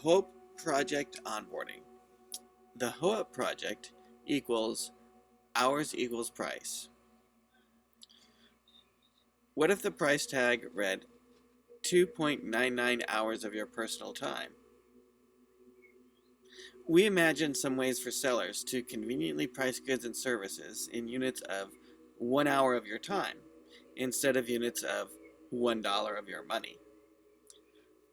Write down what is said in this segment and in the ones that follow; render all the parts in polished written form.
hOEP project onboarding. The hOEP project equals hours equals price. What if the price tag read 2.99 hours of your personal time? We imagine some ways for sellers to conveniently price goods and services in units of 1 hour of your time instead of units of $1 of your money.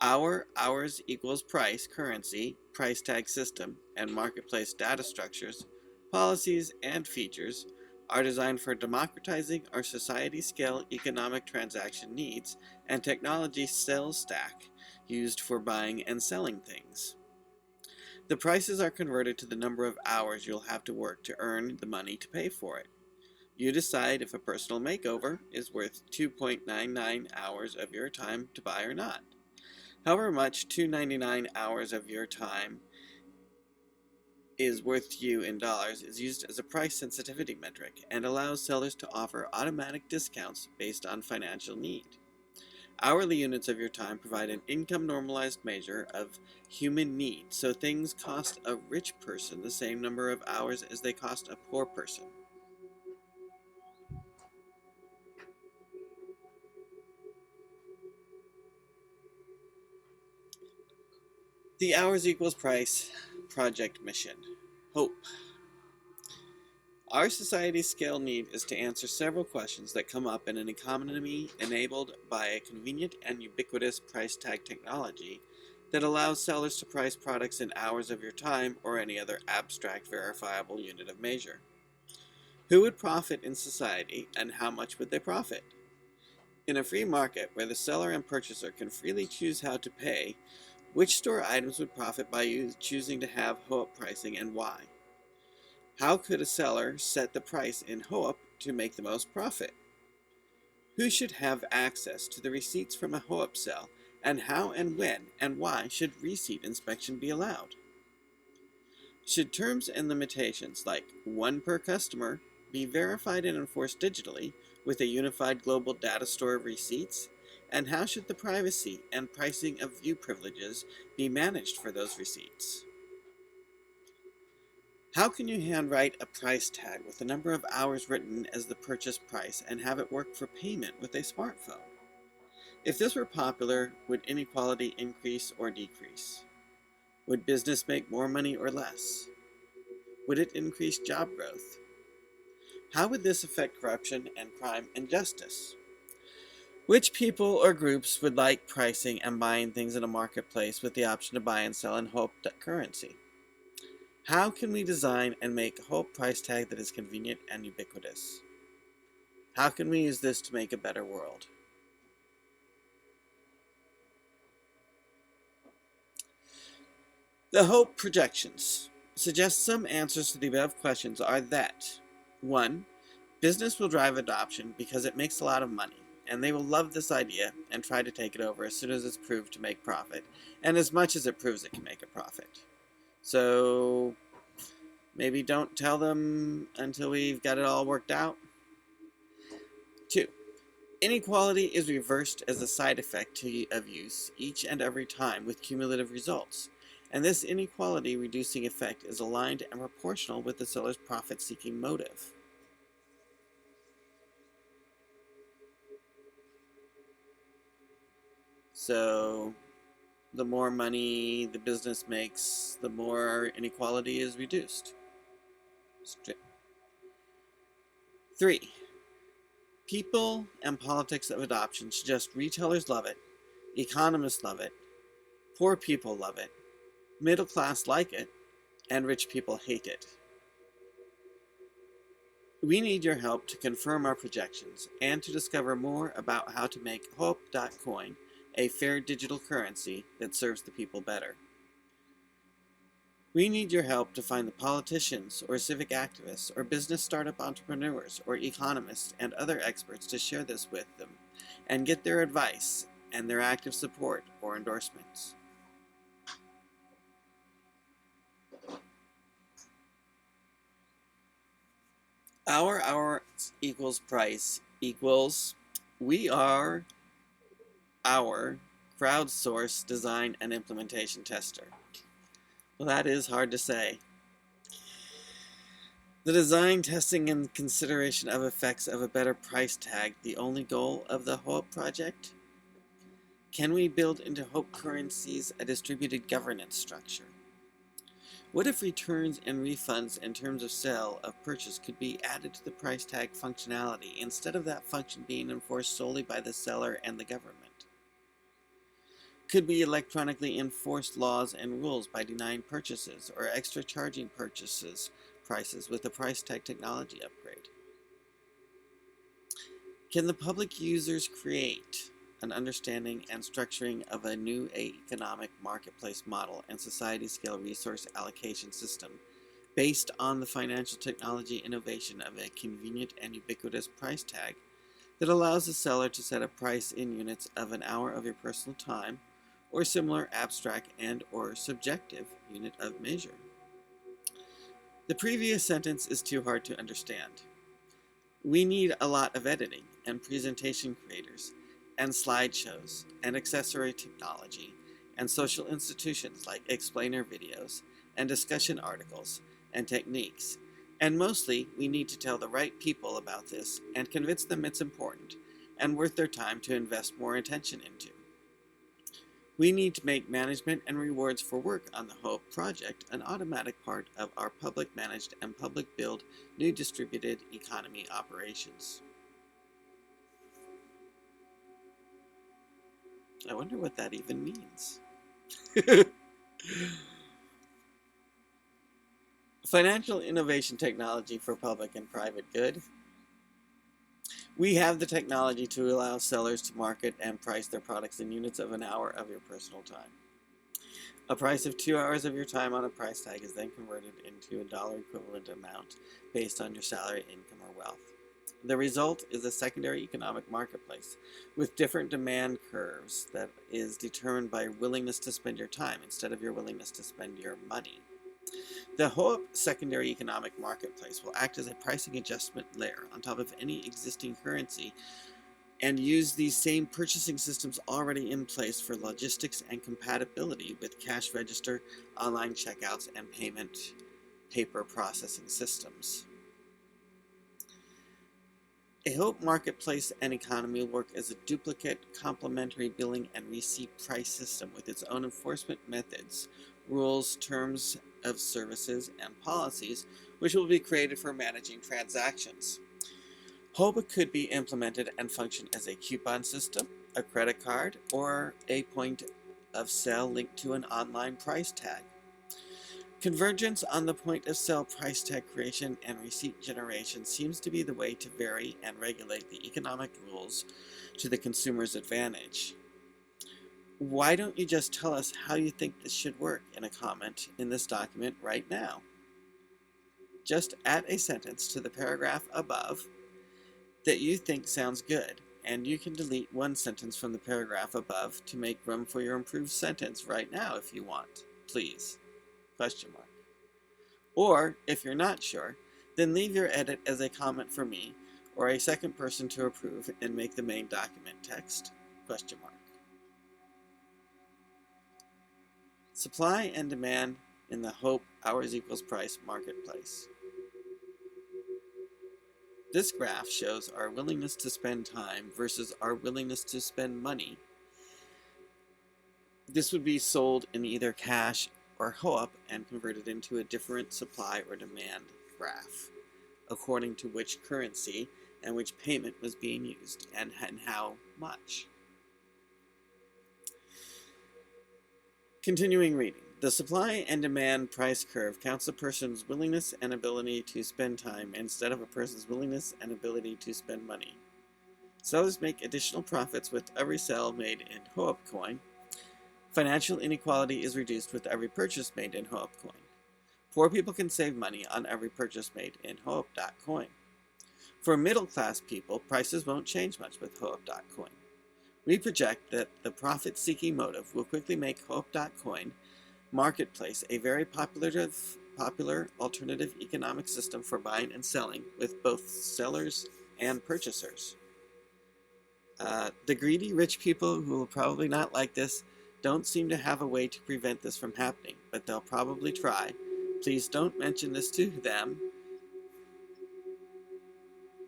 Our hours equals price currency, price tag system, and marketplace data structures, policies, and features are designed for democratizing our society-scale economic transaction needs and technology sales stack used for buying and selling things. The prices are converted to the number of hours you'll have to work to earn the money to pay for it. You decide if a personal makeover is worth 2.99 hours of your time to buy or not. However much 2.99 hours of your time is worth to you in dollars is used as a price sensitivity metric and allows sellers to offer automatic discounts based on financial need. Hourly units of your time provide an income normalized measure of human need, so things cost a rich person the same number of hours as they cost a poor person. The hours equals price project mission. HOPE. Our society's scale need is to answer several questions that come up in an economy enabled by a convenient and ubiquitous price tag technology that allows sellers to price products in hours of your time or any other abstract verifiable unit of measure. Who would profit in society, and how much would they profit? In a free market where the seller and purchaser can freely choose how to pay, which store items would profit by you choosing to have hOEP pricing and why? How could a seller set the price in hOEP to make the most profit? Who should have access to the receipts from a hOEP sale, and how and when and why should receipt inspection be allowed? Should terms and limitations like one per customer be verified and enforced digitally with a unified global data store of receipts? And how should the privacy and pricing of view privileges be managed for those receipts? How can you handwrite a price tag with the number of hours written as the purchase price and have it work for payment with a smartphone? If this were popular, would inequality increase or decrease? Would business make more money or less? Would it increase job growth? How would this affect corruption and crime and justice? Which people or groups would like pricing and buying things in a marketplace with the option to buy and sell in hOEP currency? How can we design and make a hOEP price tag that is convenient and ubiquitous? How can we use this to make a better world? The hOEP projections suggest some answers to the above questions are that 1. Business will drive adoption because it makes a lot of money, and they will love this idea and try to take it over as soon as it's proved to make profit, and as much as it proves it can make a profit. So maybe don't tell them until we've got it all worked out. 2. Inequality is reversed as a side effect of use each and every time with cumulative results, and this inequality reducing effect is aligned and proportional with the seller's profit-seeking motive. So the more money the business makes, the more inequality is reduced. 3. People and politics of adoption suggest retailers love it, economists love it, poor people love it, middle class like it, and rich people hate it. We need your help to confirm our projections and to discover more about how to make hOEP.coin a fair digital currency that serves the people better. We need your help to find the politicians or civic activists or business startup entrepreneurs or economists and other experts to share this with them and get their advice and their active support or endorsements. Our hours equals price equals we are our crowdsource design and implementation tester? Well, that is hard to say. The design, testing, and consideration of effects of a better price tag the only goal of the hOEP project? Can we build into hOEP currencies a distributed governance structure? What if returns and refunds in terms of sale of purchase could be added to the price tag functionality instead of that function being enforced solely by the seller and the government? Could we electronically enforce laws and rules by denying purchases or extra charging prices with a price tag technology upgrade? Can the public users create an understanding and structuring of a new economic marketplace model and society-scale resource allocation system based on the financial technology innovation of a convenient and ubiquitous price tag that allows the seller to set a price in units of an hour of your personal time or similar abstract and or subjective unit of measure? The previous sentence is too hard to understand. We need a lot of editing and presentation creators and slideshows and accessory technology and social institutions like explainer videos and discussion articles and techniques. And mostly, we need to tell the right people about this and convince them it's important and worth their time to invest more attention into. We need to make management and rewards for work on the hOEP project an automatic part of our public managed and public build new distributed economy operations. I wonder what that even means. Financial innovation technology for public and private good. We have the technology to allow sellers to market and price their products in units of an hour of your personal time. A price of 2 hours of your time on a price tag is then converted into a dollar equivalent amount based on your salary, income, or wealth. The result is a secondary economic marketplace with different demand curves that is determined by your willingness to spend your time instead of your willingness to spend your money. The hOEP secondary economic marketplace will act as a pricing adjustment layer on top of any existing currency and use these same purchasing systems already in place for logistics and compatibility with cash register, online checkouts, and payment paper processing systems. A hOEP marketplace and economy will work as a duplicate, complementary billing and receipt price system with its own enforcement methods, rules, terms of services, and policies, which will be created for managing transactions. hOEP could be implemented and function as a coupon system, a credit card, or a point of sale linked to an online price tag. Convergence on the point of sale price tag creation and receipt generation seems to be the way to vary and regulate the economic rules to the consumer's advantage. Why don't you just tell us how you think this should work in a comment in this document right now? Just add a sentence to the paragraph above that you think sounds good, and you can delete one sentence from the paragraph above to make room for your improved sentence right now if you want, please. ? Or, if you're not sure, then leave your edit as a comment for me or a second person to approve and make the main document text ? Supply and demand in the hOEP hours equals price marketplace. This graph shows our willingness to spend time versus our willingness to spend money. This would be sold in either cash or hOEP and converted into a different supply or demand graph, according to which currency and which payment was being used and how much. Continuing reading. The supply and demand price curve counts a person's willingness and ability to spend time instead of a person's willingness and ability to spend money. Sellers make additional profits with every sale made in hOEP coin. Financial inequality is reduced with every purchase made in hOEP coin. Poor people can save money on every purchase made in hOEP.coin. For middle-class people, prices won't change much with hOEP.coin. We project that the profit-seeking motive will quickly make hOEP.coin marketplace a very popular alternative economic system for buying and selling with both sellers and purchasers. The greedy rich people, who will probably not like this, don't seem to have a way to prevent this from happening, but they'll probably try. Please don't mention this to them.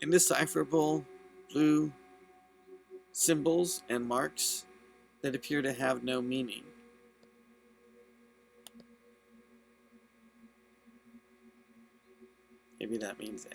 Indecipherable blue symbols and marks that appear to have no meaning. Maybe that means